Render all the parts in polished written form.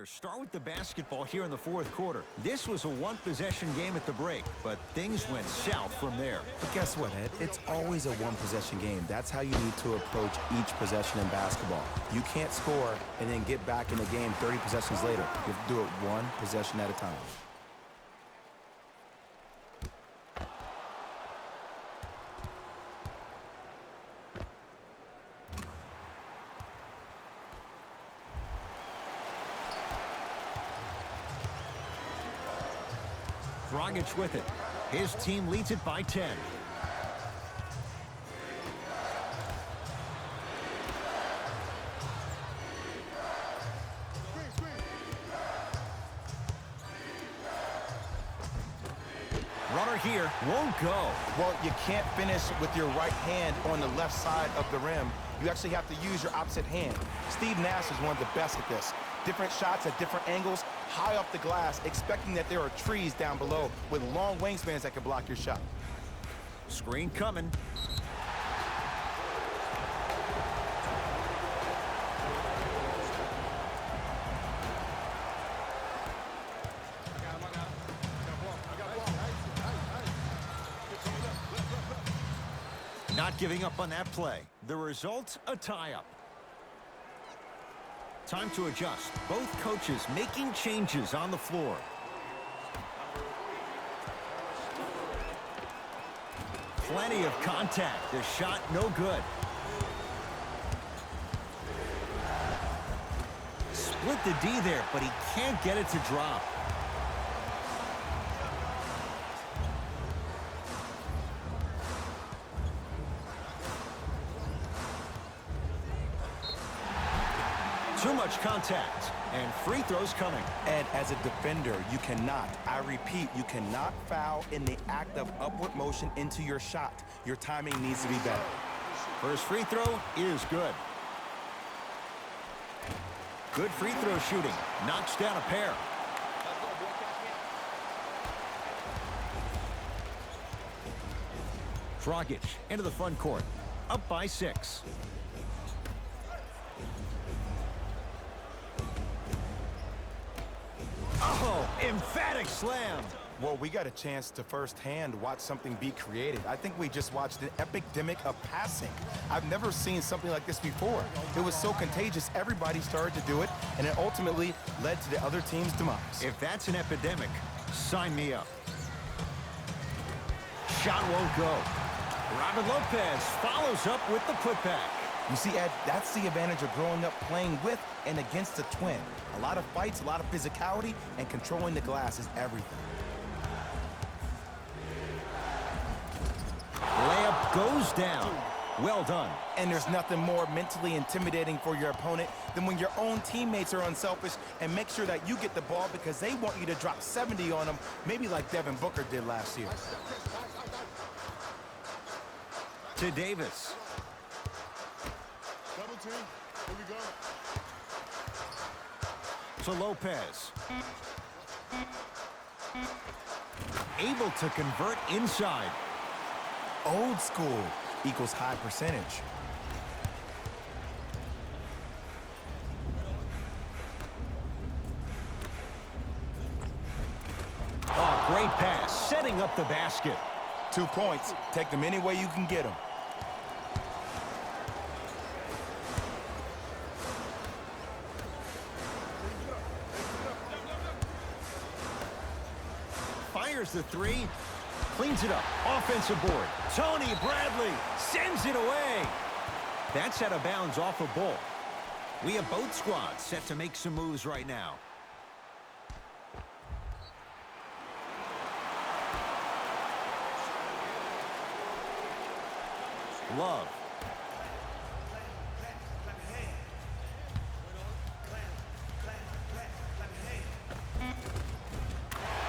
Start with the basketball here in the fourth quarter. This was a one-possession game at the break, but things went south from there. But guess what, Ed? It's always a one-possession game. That's how you need to approach each possession in basketball. You can't score and then get back in the game 30 possessions later. You have to do it one possession at a time. Dragic with it. His team leads it by 10. Runner here won't go. Well, you can't finish with your right hand on the left side of the rim. You actually have to use your opposite hand. Steve Nash is one of the best at this. Different shots at different angles, high off the glass, expecting that there are trees down below with long wingspans that can block your shot. Screen coming. Not giving up on that play. The result, a tie-up. Time to adjust. Both coaches making changes on the floor. Plenty of contact. The shot no good. Split the D there, but he can't get it to drop. Too much contact, and free throws coming. And as a defender, you cannot, I repeat, you cannot foul in the act of upward motion into your shot. Your timing needs to be better. First free throw is good. Good free throw shooting. Knocks down a pair. Dragic into the front court. Up by 6. Oh, emphatic slam. Well, we got a chance to firsthand watch something be created. I think we just watched an epidemic of passing. I've never seen something like this before. It was so contagious, everybody started to do it, and it ultimately led to the other team's demise. If that's an epidemic, sign me up. Shot won't go. Robin Lopez follows up with the putback. You see, Ed, that's the advantage of growing up playing with and against a twin. A lot of fights, a lot of physicality, and controlling the glass is everything. Layup goes down. Well done. And there's nothing more mentally intimidating for your opponent than when your own teammates are unselfish and make sure that you get the ball because they want you to drop 70 on them, maybe like Devin Booker did last year. To Davis. Double team. Here we go. To Lopez. Able to convert inside. Old school equals high percentage. Oh, great pass. Setting up the basket. 2 points. Take them any way you can get them. Fires the three. Cleans it up. Offensive board. Tony Bradley sends it away. That's out of bounds off a ball. We have both squads set to make some moves right now. Love.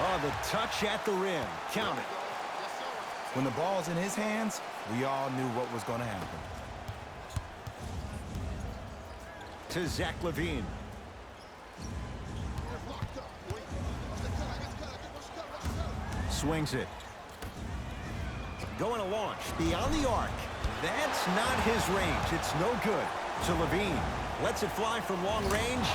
Oh, the touch at the rim. Count it. When the ball's in his hands, we all knew what was going to happen. To Zach LaVine. Swings it. Going to launch beyond the arc. That's not his range. It's no good. To LaVine. Lets it fly from long range.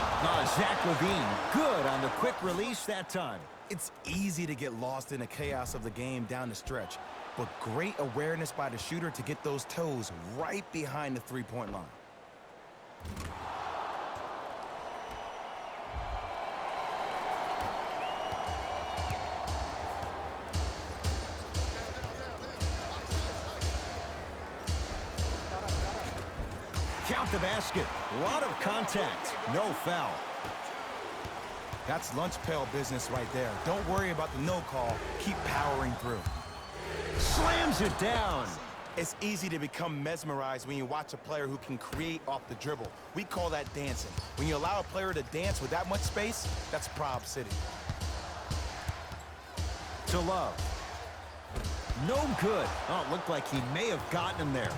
Zach LaVine, good on the quick release that time. It's easy to get lost in the chaos of the game down the stretch, but great awareness by the shooter to get those toes right behind the three-point line. Count the basket. A lot of contact. No foul. That's lunch pail business right there. Don't worry about the no call. Keep powering through. Slams it down. It's easy to become mesmerized when you watch a player who can create off the dribble. We call that dancing. When you allow a player to dance with that much space, that's Prob City. To Love. No good. Oh, it looked like he may have gotten him there.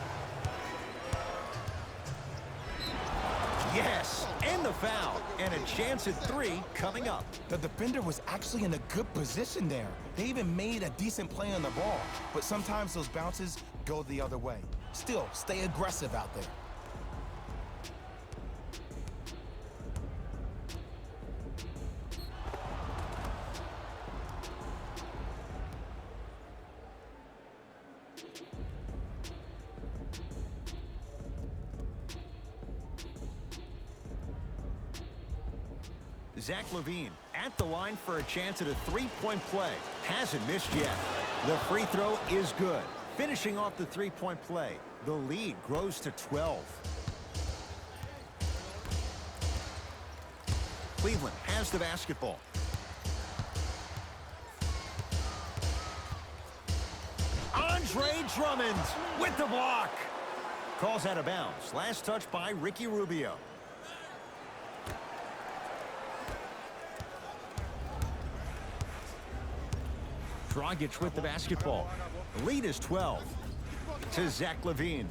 Yes, and the foul, and a chance at three coming up. The defender was actually in a good position there. They even made a decent play on the ball, but sometimes those bounces go the other way. Still, stay aggressive out there. Zach LaVine at the line for a chance at a three-point play. Hasn't missed yet. The free throw is good. Finishing off the three-point play, the lead grows to 12. Cleveland has the basketball. Andre Drummond with the block. Calls out of bounds. Last touch by Ricky Rubio. Dragic with the basketball. The lead is 12 to Zach LaVine.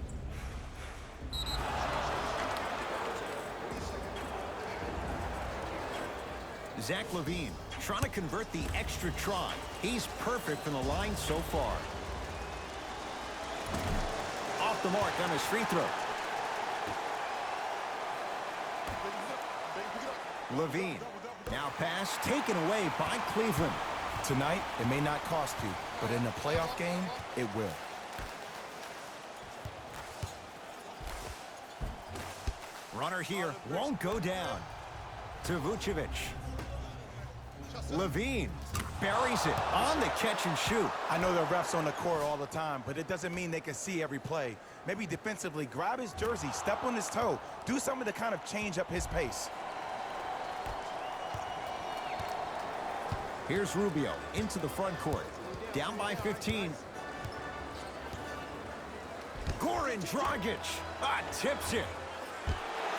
Zach LaVine trying to convert the extra try. He's perfect from the line so far. Off the mark on his free throw. LaVine. Now pass taken away by Cleveland. Tonight, it may not cost you, but in a playoff game, it will. Runner here won't go down. To Vucevic. LaVine buries it on the catch and shoot. I know there are refs on the court all the time, but it doesn't mean they can see every play. Maybe defensively, grab his jersey, step on his toe, do something to kind of change up his pace. Here's Rubio into the front court. Down by 15. Goran Dragic. Tips it.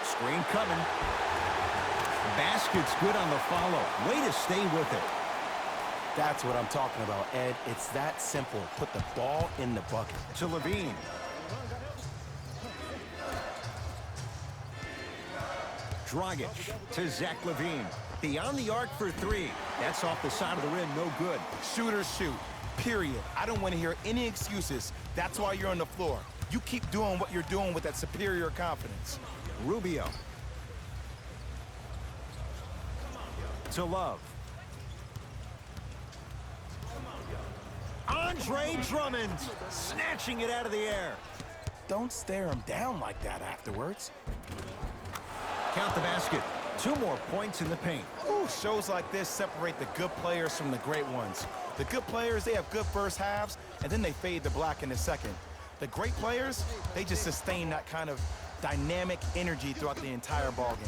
Screen coming. Basket's good on the follow. Way to stay with it. That's what I'm talking about, Ed. It's that simple. Put the ball in the bucket. To LaVine. Dragic to Zach LaVine. Beyond the arc for three. That's off the side of the rim, no good. Shooters shoot, period. I don't want to hear any excuses. That's why you're on the floor. You keep doing what you're doing with that superior confidence. Rubio. To Love. Andre Drummond snatching it out of the air. Don't stare him down like that afterwards. Count the basket. 2 more points in the paint. Ooh, shows like this separate the good players from the great ones. The good players, they have good first halves, and then they fade to black in the second. The great players, they just sustain that kind of dynamic energy throughout the entire ballgame.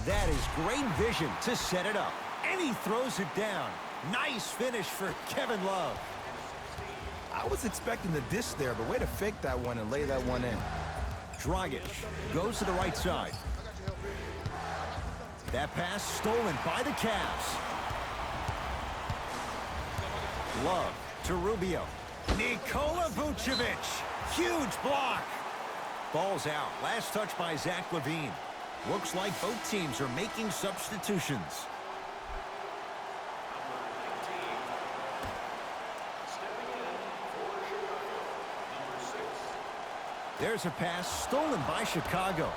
That is great vision to set it up. And he throws it down. Nice finish for Kevin Love. I was expecting the dish there, but way to fake that one and lay that one in. Dragic goes to the right side. That pass stolen by the Cavs. Love to Rubio. Nikola Vucevic. Huge block. Ball's out. Last touch by Zach LaVine. Looks like both teams are making substitutions. There's a pass stolen by Chicago.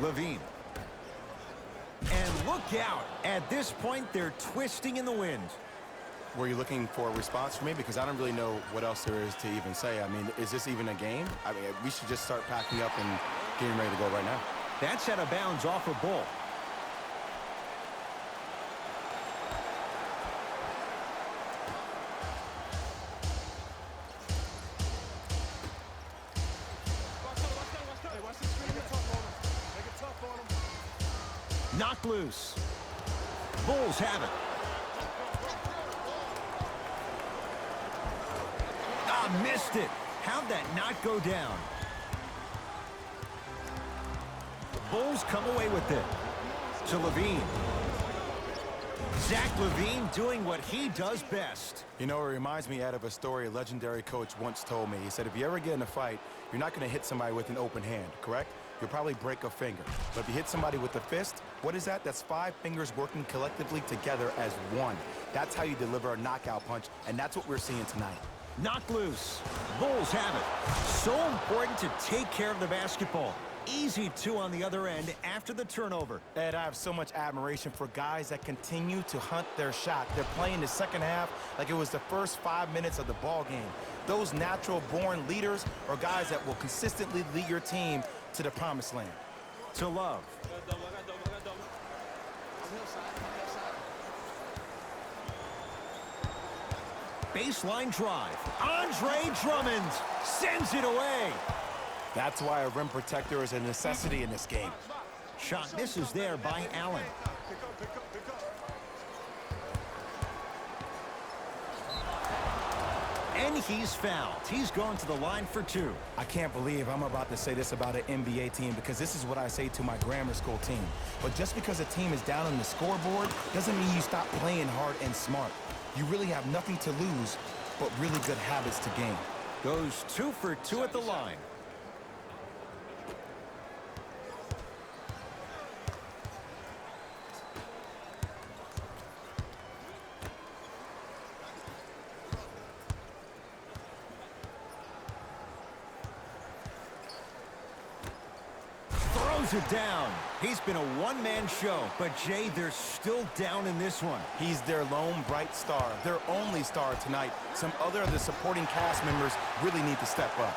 Levine. And look out. At this point, they're twisting in the wind. Were you looking for a response from me? Because I don't really know what else there is to even say. I mean, is this even a game? I mean, we should just start packing up and getting ready to go right now. That's out of bounds off a ball. Knocked loose. Bulls have it. Ah, missed it. How'd that not go down? Bulls come away with it. To Levine. Zach Levine doing what he does best. You know, it reminds me, Ed, of a story a legendary coach once told me. He said, if you ever get in a fight, you're not going to hit somebody with an open hand, correct? You'll probably break a finger. But if you hit somebody with a fist, what is that? That's 5 fingers working collectively together as one. That's how you deliver a knockout punch, and that's what we're seeing tonight. Knocked loose. Bulls have it. So important to take care of the basketball. Easy 2 on the other end after the turnover. Ed, I have so much admiration for guys that continue to hunt their shot. They're playing the second half like it was the first 5 minutes of the ball game. Those natural-born leaders are guys that will consistently lead your team to the promised land. To Love. Baseline drive. Andre Drummond sends it away. That's why a rim protector is a necessity in this game. Shot misses there by Allen. And he's fouled. He's going to the line for 2. I can't believe I'm about to say this about an NBA team because this is what I say to my grammar school team. But just because a team is down on the scoreboard doesn't mean you stop playing hard and smart. You really have nothing to lose but really good habits to gain. Goes 2 for 2 at the line. It down. He's been a one-man show, but Jay, they're still down in this one. He's their lone bright star, their only star tonight. Some other of the supporting cast members really need to step up.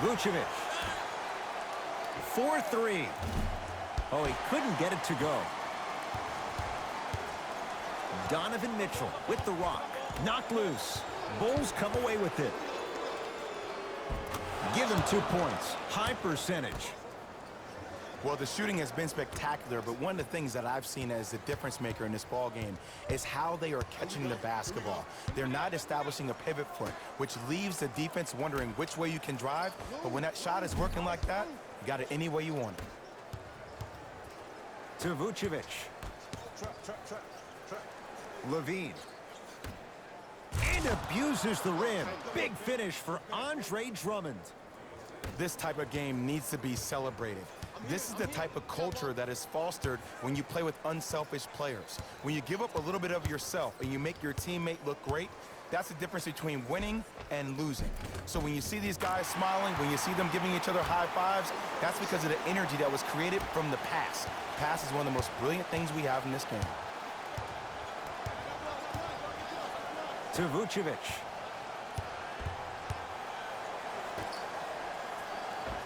Vucevic. 4-3. Oh, he couldn't get it to go. Donovan Mitchell with the rock. Knocked loose. Bulls come away with it. Give him 2 points. High percentage. Well, the shooting has been spectacular, but one of the things that I've seen as the difference maker in this ball game is how they are catching the basketball. They're not establishing a pivot foot, which leaves the defense wondering which way you can drive, but when that shot is working like that, you got it any way you want it. To Vucevic. Levine. And abuses the rim. Big finish for Andre Drummond. This type of game needs to be celebrated. This is the type of culture that is fostered when you play with unselfish players. When you give up a little bit of yourself and you make your teammate look great, that's the difference between winning and losing. So when you see these guys smiling, when you see them giving each other high fives, that's because of the energy that was created from the pass. Pass is one of the most brilliant things we have in this game. To Vucevic.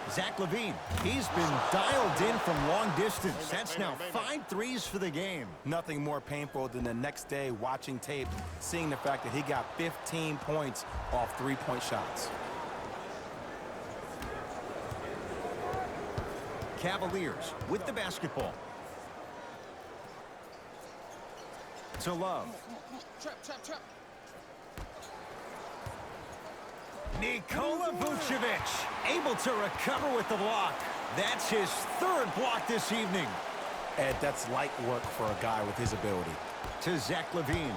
Zach Levine, he's been dialed in from long distance. That's now 5 threes for the game. Nothing more painful than the next day watching tape, seeing the fact that he got 15 points off 3-point shots. Cavaliers with the basketball. To Love. Nikola Vucevic able to recover with the block. That's his 3rd block this evening. Ed, that's light work for a guy with his ability. To Zach Levine.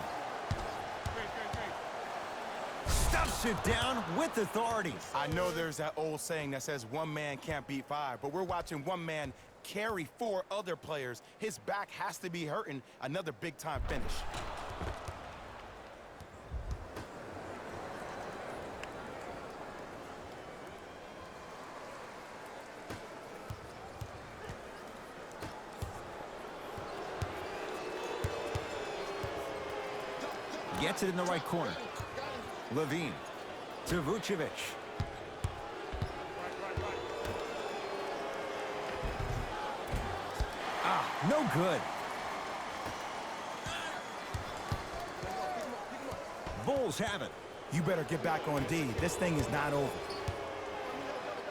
Stuffs it down with authority. I know there's that old saying that says one man can't beat 5, but we're watching one man carry 4 other players. His back has to be hurting. Another big-time finish. Gets it in the right corner. Levine to Vucevic. No good. Bulls have it. You better get back on D. This thing is not over.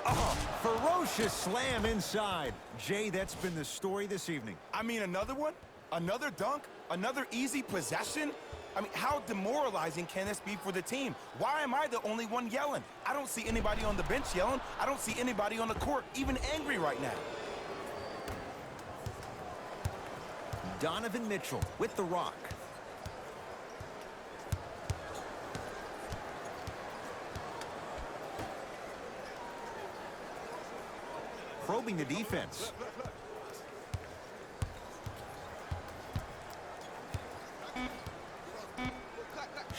Oh, ferocious slam inside. Jay, that's been the story this evening. I mean, another one? Another dunk? Another easy possession? I mean, how demoralizing can this be for the team? Why am I the only one yelling? I don't see anybody on the bench yelling. I don't see anybody on the court even angry right now. Donovan Mitchell with the rock. Probing the defense.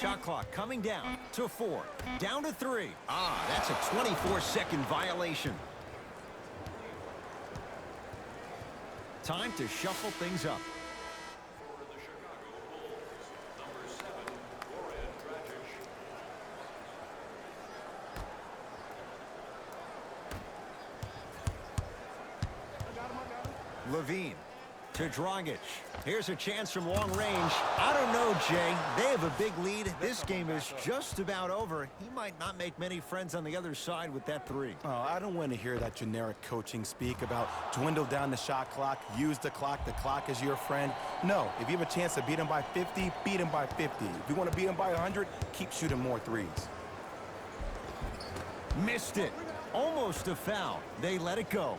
Shot clock coming down to 4. Down to 3. That's a 24-second violation. Time to shuffle things up. Levine to Dragic. Here's a chance from long range. I don't know, Jay. They have a big lead. This game is just about over. He might not make many friends on the other side with that 3. Oh, I don't want to hear that generic coaching speak about dwindle down the shot clock, use the clock is your friend. No, if you have a chance to beat him by 50, beat him by 50. If you want to beat him by 100, keep shooting more threes. Missed it. Almost a foul. They let it go.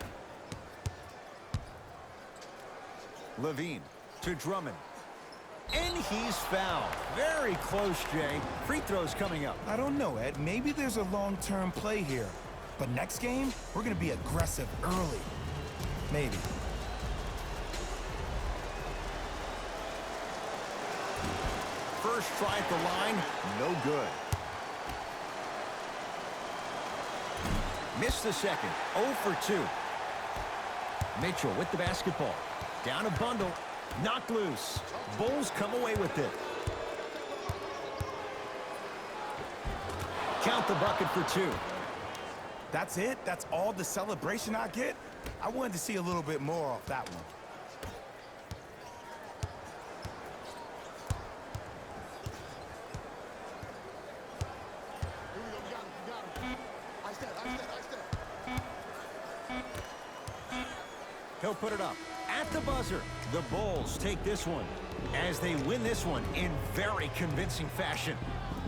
Levine to Drummond. And he's fouled. Very close, Jay. Free throws coming up. I don't know, Ed. Maybe there's a long-term play here. But next game, we're going to be aggressive early. Maybe. First try at the line, no good. Missed the second, 0 for 2. Mitchell with the basketball. Down a bundle, knocked loose. Bulls come away with it. Count the bucket for 2. That's it? That's all the celebration I get? I wanted to see a little bit more off that one. He'll put it up at the buzzer. The Bulls take this one as they win this one in very convincing fashion.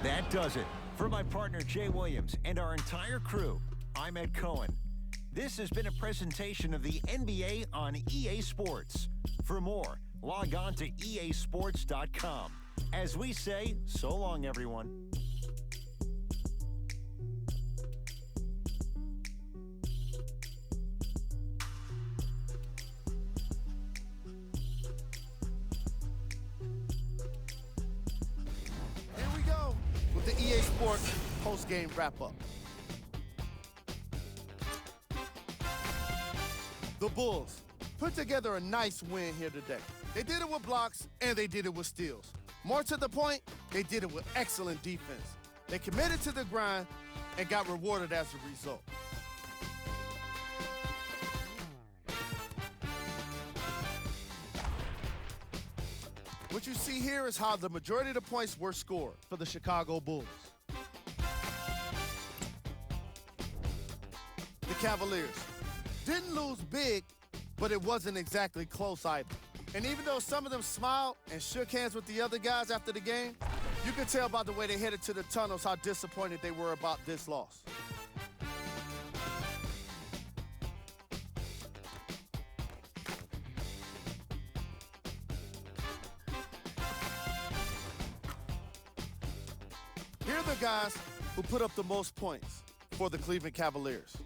That does it. For my partner, Jay Williams, and our entire crew, I'm Ed Cohen. This has been a presentation of the NBA on EA Sports. For more, log on to easports.com. As we say, so long, everyone. The EA Sports post-game wrap-up. The Bulls put together a nice win here today. They did it with blocks, and they did it with steals. More to the point, they did it with excellent defense. They committed to the grind and got rewarded as a result. What you see here is how the majority of the points were scored for the Chicago Bulls. The Cavaliers didn't lose big, but it wasn't exactly close either. And even though some of them smiled and shook hands with the other guys after the game, you could tell by the way they headed to the tunnels how disappointed they were about this loss. Here are the guys who put up the most points for the Cleveland Cavaliers.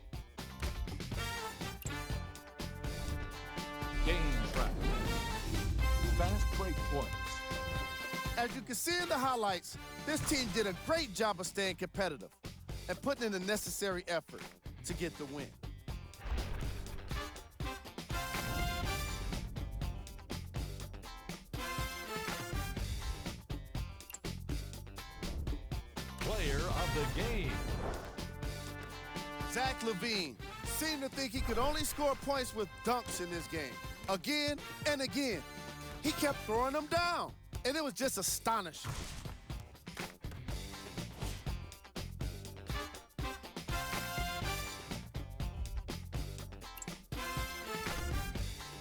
Game track. Fast break points. As you can see in the highlights, this team did a great job of staying competitive and putting in the necessary effort to get the win. player of the game. Zach LaVine seemed to think he could only score points with dunks in this game. Again and again. He kept throwing them down, and it was just astonishing.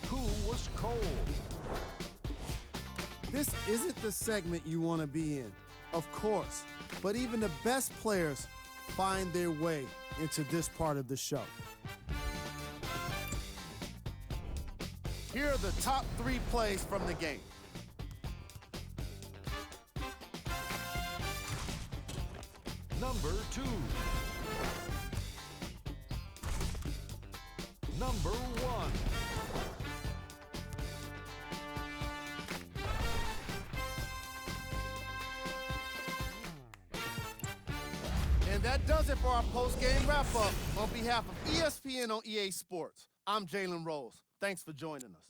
Who was cold? This isn't the segment you want to be in, of course, but even the best players find their way into this part of the show. Here are the top 3 plays from the game. Number 2. Number 1. And that does it for our post-game wrap-up. On behalf of ESPN on EA Sports, I'm Jalen Rose. Thanks for joining us.